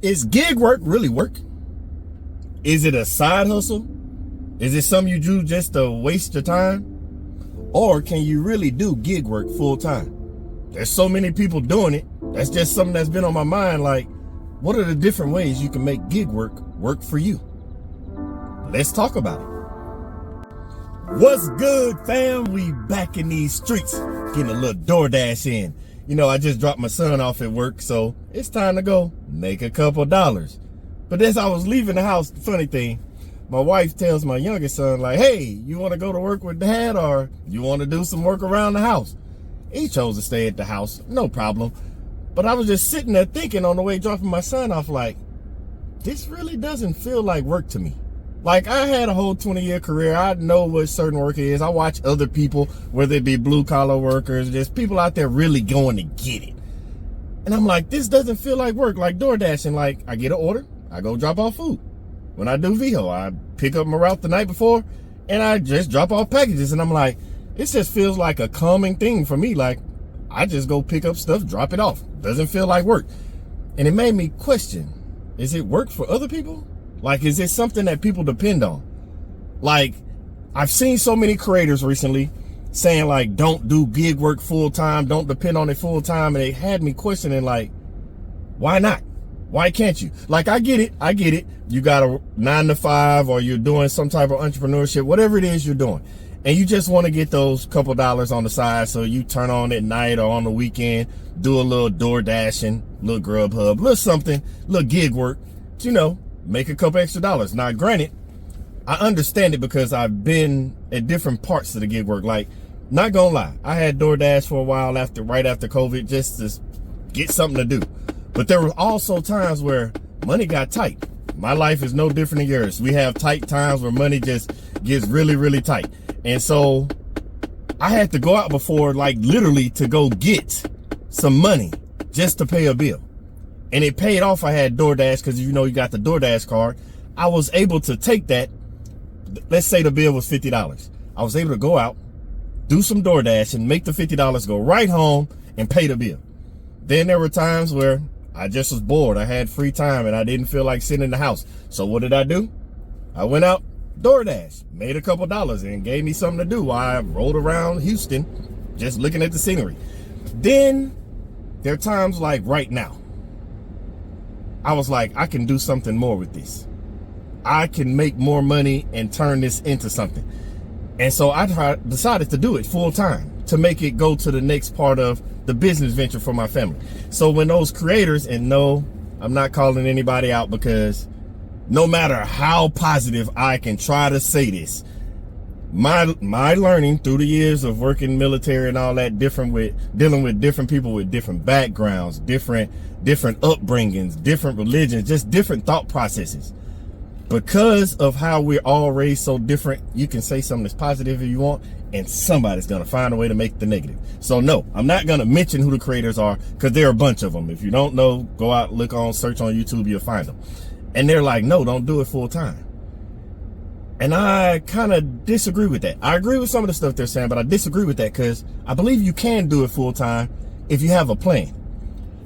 Is gig work really work? Is it a side hustle? Is it something you do just to waste your time? Or can you really do gig work full time? There's so many people doing it. That's just something that's been on my mind. Like, what are the different ways you can make gig work for you? Let's talk about it. What's good, fam? We back in these streets, getting a little DoorDash in. You know, I just dropped my son off at work, so it's time to go make a couple dollars. But as I was leaving the house, the funny thing, my wife tells my youngest son, like, hey, you want to go to work with dad, or you want to do some work around the house? He chose to stay at the house, no problem. But I was just sitting there thinking on the way dropping my son off, like, this really doesn't feel like work to me. Like, I had a whole 20-year career. I know what certain work is. I watch other people, whether it be blue-collar workers, just people out there really going to get it. And I'm like, this doesn't feel like work, like DoorDashing. Like, I get an order, I go drop off food. When I do Veho, I pick up my route the night before, and I just drop off packages. And I'm like, it just feels like a calming thing for me. Like, I just go pick up stuff, drop it off. Doesn't feel like work. And it made me question, is it work for other people? Like, is it something that people depend on? Like, I've seen so many creators recently saying, like, don't do gig work full time, don't depend on it full time. And it had me questioning, like, why not? Why can't you? Like, I get it. You got a 9 to 5, or you're doing some type of entrepreneurship, whatever it is you're doing. And you just want to get those couple dollars on the side, so you turn on at night or on the weekend, do a little DoorDashing, little Grubhub, little something, little gig work, you know, make a couple extra dollars. Now, granted, I understand it because I've been at different parts of the gig work. Like, not gonna lie, I had DoorDash for a while right after COVID, just to get something to do. But there were also times where money got tight. My life is no different than yours. We have tight times where money just gets really, really tight. And so I had to go out before, like, literally to go get some money just to pay a bill. And it paid off. I had DoorDash, because you know you got the DoorDash card. I was able to take that. Let's say the bill was $50. I was able to go out, do some DoorDash, and make the $50 go right home and pay the bill. Then there were times where I just was bored. I had free time and I didn't feel like sitting in the house. So what did I do? I went out, DoorDash, made a couple dollars, and gave me something to do while I rode around Houston just looking at the scenery. Then there are times like right now, I was like, I can do something more with this. I can make more money and turn this into something. And so I decided to do it full time, to make it go to the next part of the business venture for my family. So when those creators, and no, I'm not calling anybody out, because no matter how positive I can try to say this, my learning through the years of working military and all that, dealing with different people with different backgrounds, different upbringings, different religions, just different thought processes. Because of how we're all raised so different, you can say something that's positive if you want, and somebody's gonna find a way to make the negative. So no, I'm not gonna mention who the creators are, because there are a bunch of them. If you don't know, go out, search on YouTube, you'll find them. And they're like, no, don't do it full time. And I kind of disagree with that. I agree with some of the stuff they're saying, but I disagree with that, because I believe you can do it full time if you have a plan.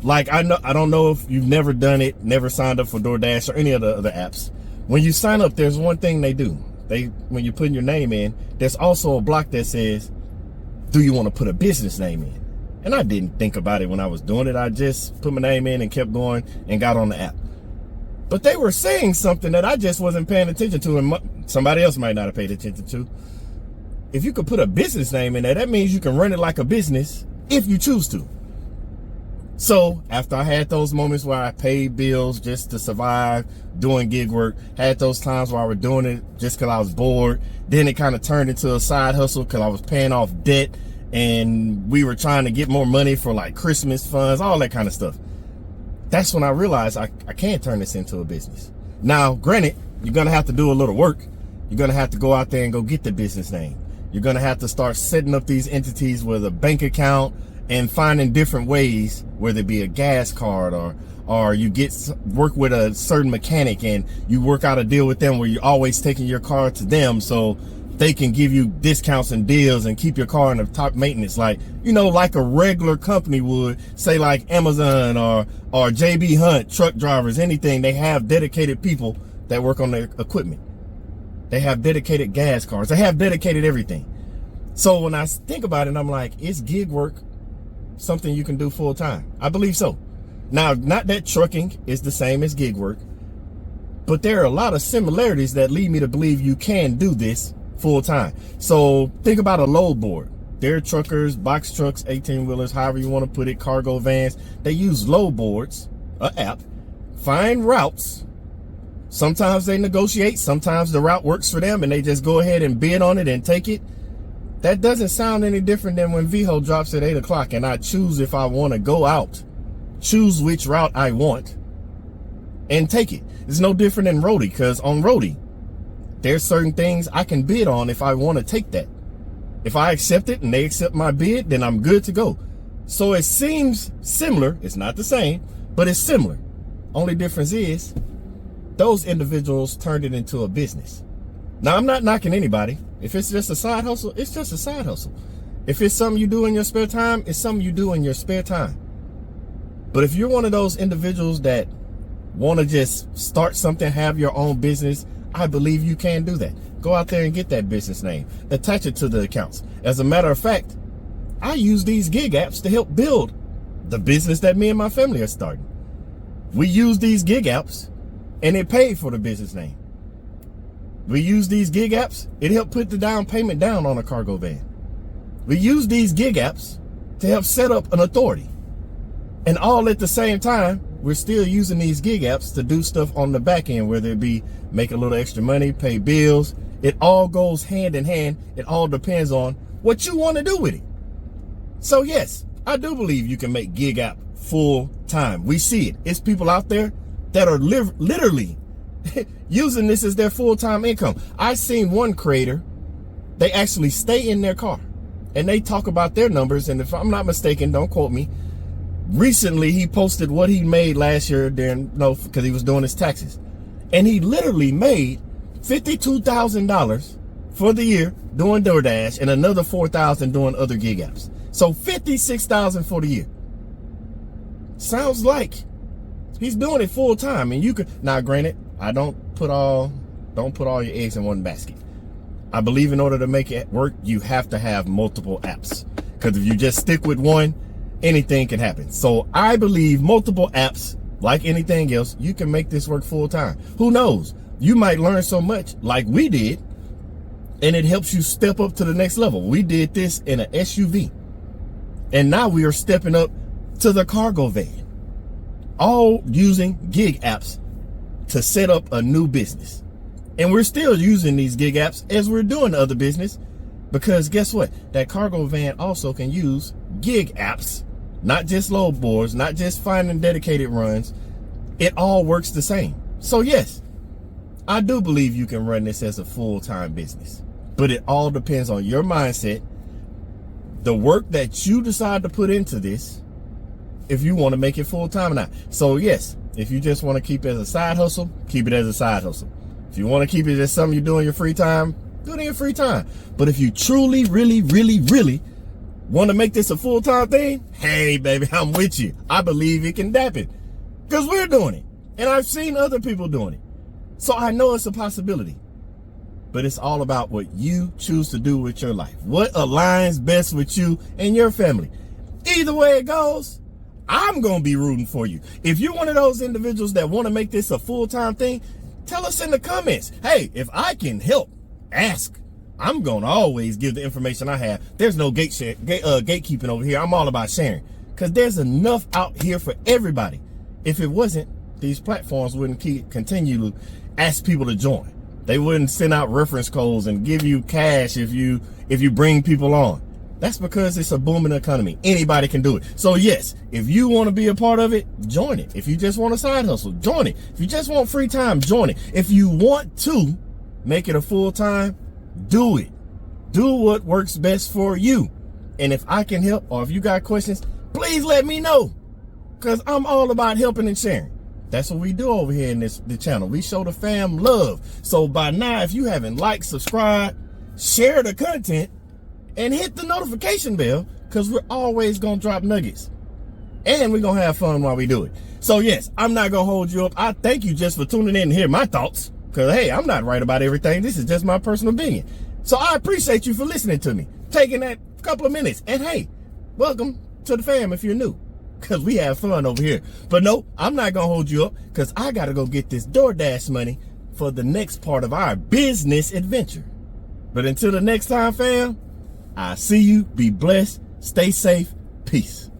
Like, I don't know if you've never done it, never signed up for DoorDash or any of the other apps. When you sign up, there's one thing they do. When you put your name in, there's also a block that says, do you want to put a business name in? And I didn't think about it when I was doing it. I just put my name in and kept going and got on the app. But they were saying something that I just wasn't paying attention to, and somebody else might not have paid attention to. If you could put a business name in there, that means you can run it like a business if you choose to. So after I had those moments where I paid bills just to survive doing gig work, had those times where I was doing it just because I was bored, then it kind of turned into a side hustle because I was paying off debt, and we were trying to get more money for like Christmas funds, all that kind of stuff. That's when I realized I can turn this into a business. Now, granted, you're going to have to do a little work. You're going to have to go out there and go get the business name. You're going to have to start setting up these entities with a bank account and finding different ways, whether it be a gas card, or you work with a certain mechanic and you work out a deal with them where you're always taking your car to them. So they can give you discounts and deals and keep your car in the top maintenance, like, you know, like a regular company would, say like Amazon or JB Hunt, truck drivers, anything. They have dedicated people that work on their equipment. They have dedicated gas cars. They have dedicated everything. So when I think about it, I'm like, is gig work something you can do full time? I believe so. Now, not that trucking is the same as gig work, but there are a lot of similarities that lead me to believe you can do this full time. So think about a load board. They're truckers, box trucks, 18-wheelers, however you want to put it, cargo vans. They use load boards, an app, find routes. Sometimes they negotiate. Sometimes the route works for them and they just go ahead and bid on it and take it. That doesn't sound any different than when Veho drops at 8 o'clock and I choose if I want to go out, choose which route I want, and take it. It's no different than roadie, because on roadie, there's certain things I can bid on if I want to take that. If I accept it and they accept my bid, then I'm good to go. So it seems similar. It's not the same, but it's similar. Only difference is those individuals turned it into a business. Now, I'm not knocking anybody. If it's just a side hustle, it's just a side hustle. If it's something you do in your spare time, it's something you do in your spare time. But if you're one of those individuals that want to just start something, have your own business, I believe you can do that. Go out there and get that business name, attach it to the accounts. As a matter of fact, I use these gig apps to help build the business that me and my family are starting. We use these gig apps and it paid for the business name. We use these gig apps, it helped put the down payment down on a cargo van. We use these gig apps to help set up an authority. And all at the same time, we're still using these gig apps to do stuff on the back end, whether it be make a little extra money, pay bills. It all goes hand in hand. It all depends on what you want to do with it. So yes, I do believe you can make gig app full time. We see it. It's people out there that are literally using this as their full-time income. I've seen one creator, they actually stay in their car and they talk about their numbers. And if I'm not mistaken, don't quote me, recently he posted what he made last year because he was doing his taxes. And he literally made $52,000 for the year doing DoorDash and another $4,000 doing other gig apps. So $56,000 for the year. Sounds like he's doing it full time. And you could, now granted, I don't put all your eggs in one basket. I believe in order to make it work, you have to have multiple apps. Because if you just stick with one, anything can happen. So I believe multiple apps, like anything else, you can make this work full time. Who knows? You might learn so much like we did, and it helps you step up to the next level. We did this in an SUV, and now we are stepping up to the cargo van, all using gig apps to set up a new business. And we're still using these gig apps as we're doing the other business, because guess what? That cargo van also can use gig apps, not just load boards, not just finding dedicated runs. It all works the same. So yes, I do believe you can run this as a full-time business, but it all depends on your mindset, the work that you decide to put into this, if you want to make it full-time or not. So yes, if you just want to keep it as a side hustle, keep it as a side hustle. If you want to keep it as something you do in your free time, do it in your free time. But if you truly, really, really, really want to make this a full-time thing, hey, baby, I'm with you. I believe it can happen because we're doing it. And I've seen other people doing it. So I know it's a possibility. But it's all about what you choose to do with your life. What aligns best with you and your family. Either way it goes, I'm going to be rooting for you. If you're one of those individuals that want to make this a full-time thing, tell us in the comments. Hey, if I can help, ask. I'm going to always give the information I have. There's no gatekeeping over here. I'm all about sharing because there's enough out here for everybody. If it wasn't, these platforms wouldn't continue to ask people to join. They wouldn't send out reference codes and give you cash if you bring people on. That's because it's a booming economy. Anybody can do it. So yes, if you want to be a part of it, join it. If you just want a side hustle, join it. If you just want free time, join it. If you want to make it a full time, do it. Do what works best for you. And if I can help, or if you got questions, please let me know, because I'm all about helping and sharing. That's what we do over here in the channel. We show the fam love. So by now, if you haven't liked, subscribed, share the content, and hit the notification bell, because we're always going to drop nuggets. And we're going to have fun while we do it. So yes, I'm not going to hold you up. I thank you just for tuning in to hear my thoughts. Because hey, I'm not right about everything. This is just my personal opinion. So I appreciate you for listening to me, taking that couple of minutes. And hey, welcome to the fam if you're new. Because we have fun over here. But no, I'm not going to hold you up, because I got to go get this DoorDash money for the next part of our business adventure. But until the next time, fam, I see you. Be blessed. Stay safe. Peace.